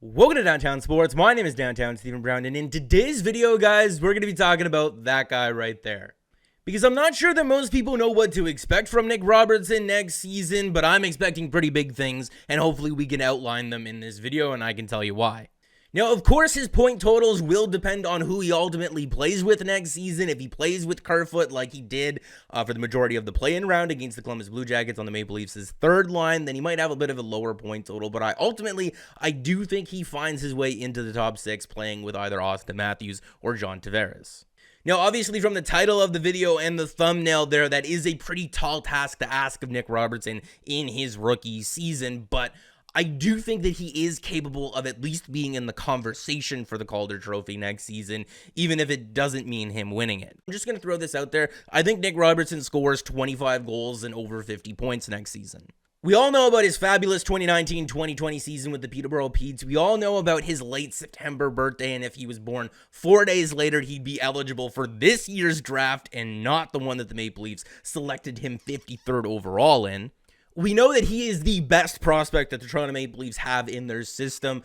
Welcome to Downtown Sports. My name is Downtown Stephen Brown, and in today's video, guys, we're going to be talking about that guy right there. Because I'm not sure that most people know what to expect from Nick Robertson next season, but I'm expecting pretty big things, and hopefully we can outline them in this video, and I can tell you why. Now, of course, his point totals will depend on who he ultimately plays with next season. If he plays with Kerfoot like he did for the majority of the play-in round against the Columbus Blue Jackets on the Maple Leafs' third line, then he might have a bit of a lower point total. But I do think he finds his way into the top six playing with either Austin Matthews or John Tavares. Now, obviously, from the title of the video and the thumbnail there, that is a pretty tall task to ask of Nick Robertson in his rookie season, but I do think that he is capable of at least being in the conversation for the Calder Trophy next season, even if it doesn't mean him winning it. I'm just going to throw this out there. I think Nick Robertson scores 25 goals and over 50 points next season. We all know about his fabulous 2019-2020 season with the Peterborough Petes. We all know about his late September birthday, and if he was born 4 days later, he'd be eligible for this year's draft and not the one that the Maple Leafs selected him 53rd overall in. We know that he is the best prospect that the Toronto Maple Leafs have in their system.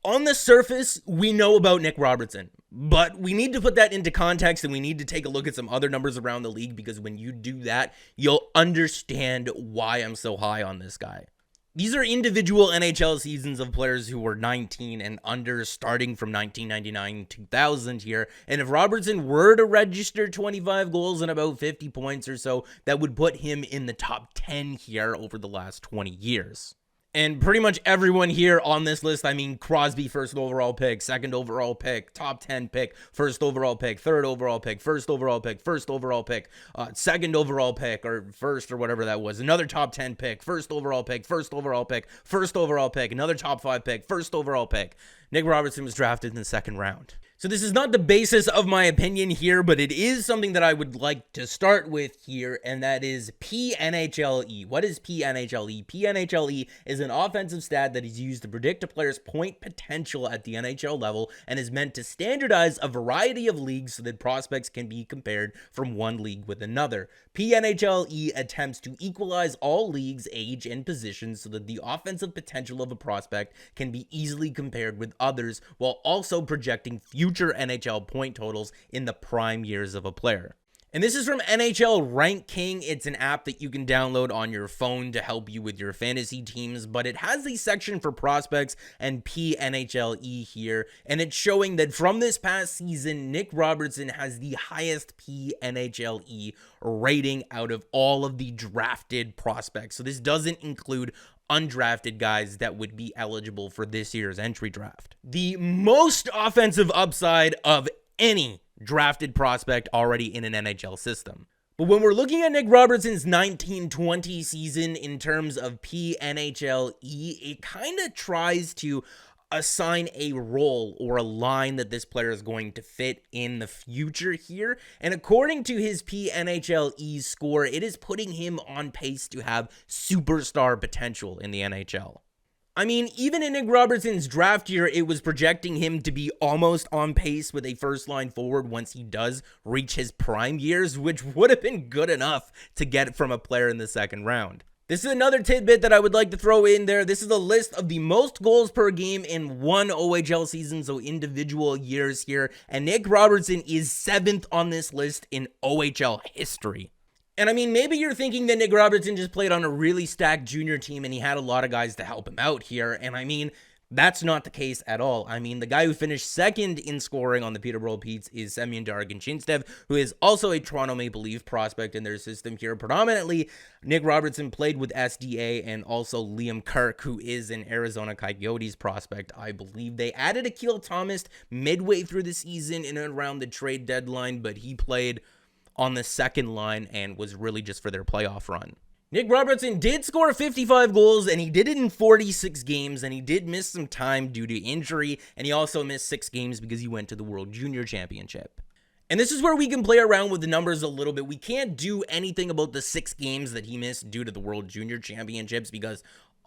On the surface, we know about Nick Robertson, but we need to put that into context and we need to take a look at some other numbers around the league, because when you do that, you'll understand why I'm so high on this guy. These are individual NHL seasons of players who were 19 and under, starting from 1999-2000 here. And if Robertson were to register 25 goals and about 50 points or so, that would put him in the top 10 here over the last 20 years. And pretty much everyone here on this list, I mean, Crosby, first overall pick, second overall pick, top 10 pick, first overall pick, third overall pick, first overall pick, first overall pick, second overall pick, or first or whatever that was, another top 10 pick, first overall pick, first overall pick, first overall pick, another top 5 pick, first overall pick. Nick Robertson was drafted in the second round. So this is not the basis of my opinion here, but it is something that I would like to start with here, and that is PNHLE. What is PNHLE? PNHLE is an offensive stat that is used to predict a player's point potential at the NHL level and is meant to standardize a variety of leagues so that prospects can be compared from one league with another. PNHLE attempts to equalize all leagues, age, and positions so that the offensive potential of a prospect can be easily compared with others, while also projecting future NHL point totals in the prime years of a player. And this is from NHL Rank King. It's an app that you can download on your phone to help you with your fantasy teams, but it has a section for prospects and PNHLE here, and it's showing that from this past season, Nick Robertson has the highest PNHLE rating out of all of the drafted prospects. So this doesn't include undrafted guys that would be eligible for this year's entry draft. The most offensive upside of any drafted prospect already in an NHL system. But when we're looking at Nick Robertson's 1920 season in terms of PNHLE, it kind of tries to assign a role or a line that this player is going to fit in the future here. And according to his PNHLE score, it is putting him on pace to have superstar potential in the NHL. I mean, even in Nick Robertson's draft year, it was projecting him to be almost on pace with a first-line forward once he does reach his prime years, which would have been good enough to get from a player in the second round. This is another tidbit that I would like to throw in there. This is a list of the most goals per game in one OHL season, so individual years here. And Nick Robertson is 7th on this list in OHL history. And I mean, maybe you're thinking that Nick Robertson just played on a really stacked junior team and he had a lot of guys to help him out here. And I mean, that's not the case at all. I mean, the guy who finished second in scoring on the Peterborough Petes is Semyon Darganchintsev, who is also a Toronto Maple Leaf prospect in their system here. Predominantly, Nick Robertson played with SDA, and also Liam Kirk, who is an Arizona Coyotes prospect, I believe. They added Akil Thomas midway through the season in and around the trade deadline, but he played on the second line and was really just for their playoff run. Nick Robertson did score 55 goals, and he did it in 46 games, and he did miss some time due to injury, and he also missed 6 games because he went to the World Junior Championship. And this is where we can play around with the numbers a little bit. We can't do anything about the 6 games that he missed due to the World Junior Championships because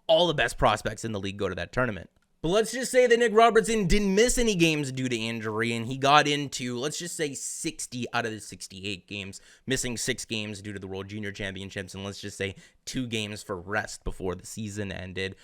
all the best prospects in the league go to that tournament. But let's just say that Nick Robertson didn't miss any games due to injury, and he got into, let's just say, 60 out of the 68 games, missing 6 games due to the World Junior Championships, and let's just say 2 games for rest before the season ended.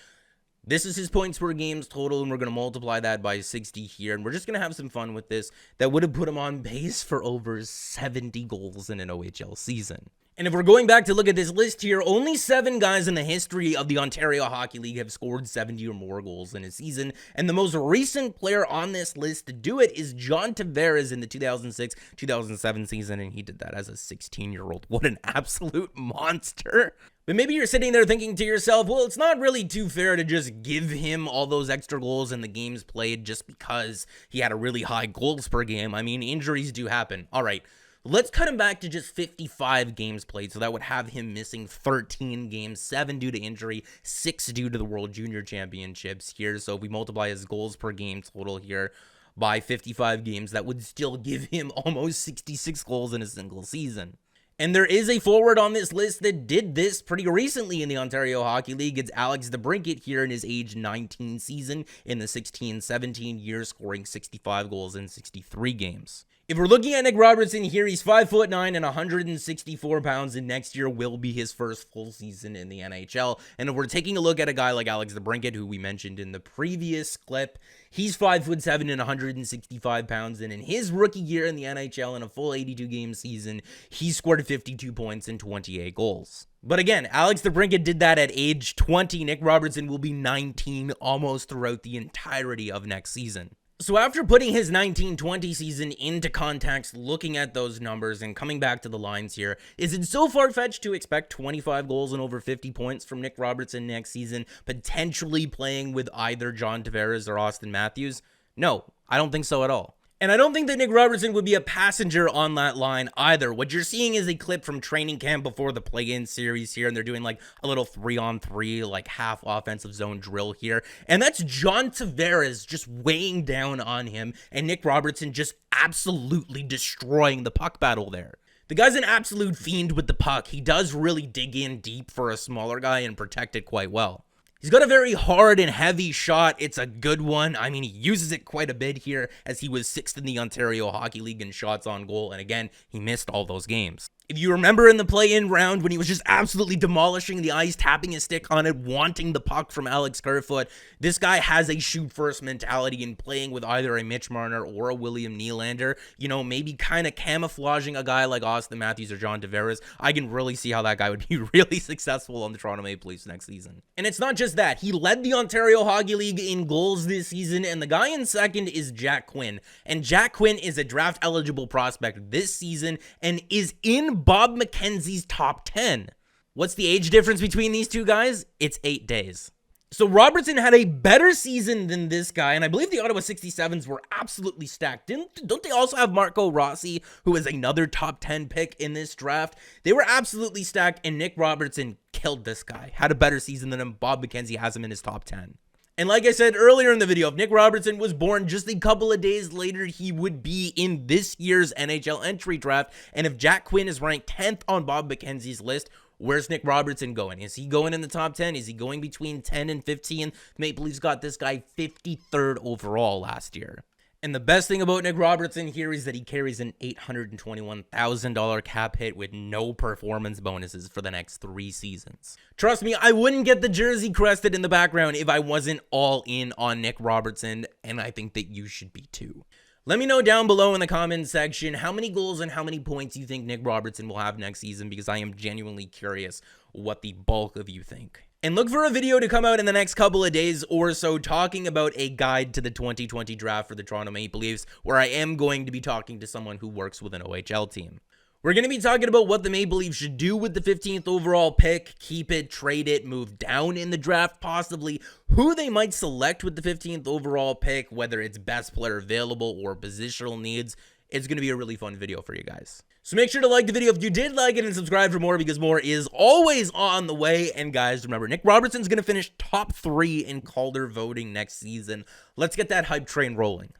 This is his points per games total, and we're going to multiply that by 60 here, and we're just going to have some fun with this. That would have put him on pace for over 70 goals in an OHL season. And if we're going back to look at this list here, only 7 guys in the history of the Ontario Hockey League have scored 70 or more goals in a season, and the most recent player on this list to do it is John Tavares in the 2006-2007 season, and he did that as a 16-year-old. What an absolute monster. But maybe you're sitting there thinking to yourself, well, it's not really too fair to just give him all those extra goals in the games played just because he had a really high goals per game. I mean, injuries do happen. All right. Let's cut him back to just 55 games played, so that would have him missing 13 games, 7 due to injury, 6 due to the World Junior Championships here. So if we multiply his goals per game total here by 55 games, that would still give him almost 66 goals in a single season. And there is a forward on this list that did this pretty recently in the Ontario Hockey League. It's Alex DeBrincat here in his age 19 season in the 16-17 year, scoring 65 goals in 63 games. If we're looking at Nick Robertson here, he's 5'9" and 164 pounds, and next year will be his first full season in the NHL. And if we're taking a look at a guy like Alex DeBrincat, who we mentioned in the previous clip, he's 5'7" and 165 pounds, and in his rookie year in the NHL, in a full 82-game season, he scored 52 points and 28 goals. But again, Alex DeBrincat did that at age 20. Nick Robertson will be 19 almost throughout the entirety of next season. So after putting his 19-20 season into context, looking at those numbers and coming back to the lines here, is it so far-fetched to expect 25 goals and over 50 points from Nick Robertson next season, potentially playing with either John Tavares or Austin Matthews? No, I don't think so at all. And I don't think that Nick Robertson would be a passenger on that line either. What you're seeing is a clip from training camp before the play-in series here, and they're doing like a little 3-on-3, like half offensive zone drill here. And that's John Tavares just weighing down on him, and Nick Robertson just absolutely destroying the puck battle there. The guy's an absolute fiend with the puck. He does really dig in deep for a smaller guy and protect it quite well. He's got a very hard and heavy shot. It's a good one. I mean, he uses it quite a bit here, as he was 6th in the Ontario Hockey League in shots on goal. And again, he missed all those games. If you remember in the play-in round when he was just absolutely demolishing the ice, tapping his stick on it, wanting the puck from Alex Kerfoot, this guy has a shoot-first mentality in playing with either a Mitch Marner or a William Nylander. You know, maybe kind of camouflaging a guy like Austin Matthews or John Tavares. I can really see how that guy would be really successful on the Toronto Maple Leafs next season. And it's not just that. He led the Ontario Hockey League in goals this season, and the guy in second is Jack Quinn. And Jack Quinn is a draft-eligible prospect this season and is in Bob McKenzie's top 10. What's the age difference between these two guys? It's 8 days. So Robertson had a better season than this guy, and I believe the Ottawa 67s were absolutely stacked. Don't they also have Marco Rossi, who is another top 10 pick in this draft? They were absolutely stacked, and Nick Robertson killed this guy. Had a better season than him. Bob McKenzie has him in his top 10. And like I said earlier in the video, if Nick Robertson was born just a couple of days later, he would be in this year's NHL entry draft. And if Jack Quinn is ranked 10th on Bob McKenzie's list, where's Nick Robertson going? Is he going in the top 10? Is he going between 10 and 15? Maple Leafs got this guy 53rd overall last year. And the best thing about Nick Robertson here is that he carries an $821,000 cap hit with no performance bonuses for the next 3 seasons. Trust me, I wouldn't get the jersey crested in the background if I wasn't all in on Nick Robertson, and I think that you should be too. Let me know down below in the comments section how many goals and how many points you think Nick Robertson will have next season, because I am genuinely curious what the bulk of you think. And look for a video to come out in the next couple of days or so talking about a guide to the 2020 draft for the Toronto Maple Leafs, where I am going to be talking to someone who works with an OHL team. We're going to be talking about what the Maple Leafs should do with the 15th overall pick, keep it, trade it, move down in the draft possibly, who they might select with the 15th overall pick, whether it's best player available or positional needs. It's going to be a really fun video for you guys. So make sure to like the video if you did like it, and subscribe for more, because more is always on the way. And guys, remember, Nick Robertson's going to finish top 3 in Calder voting next season. Let's get that hype train rolling.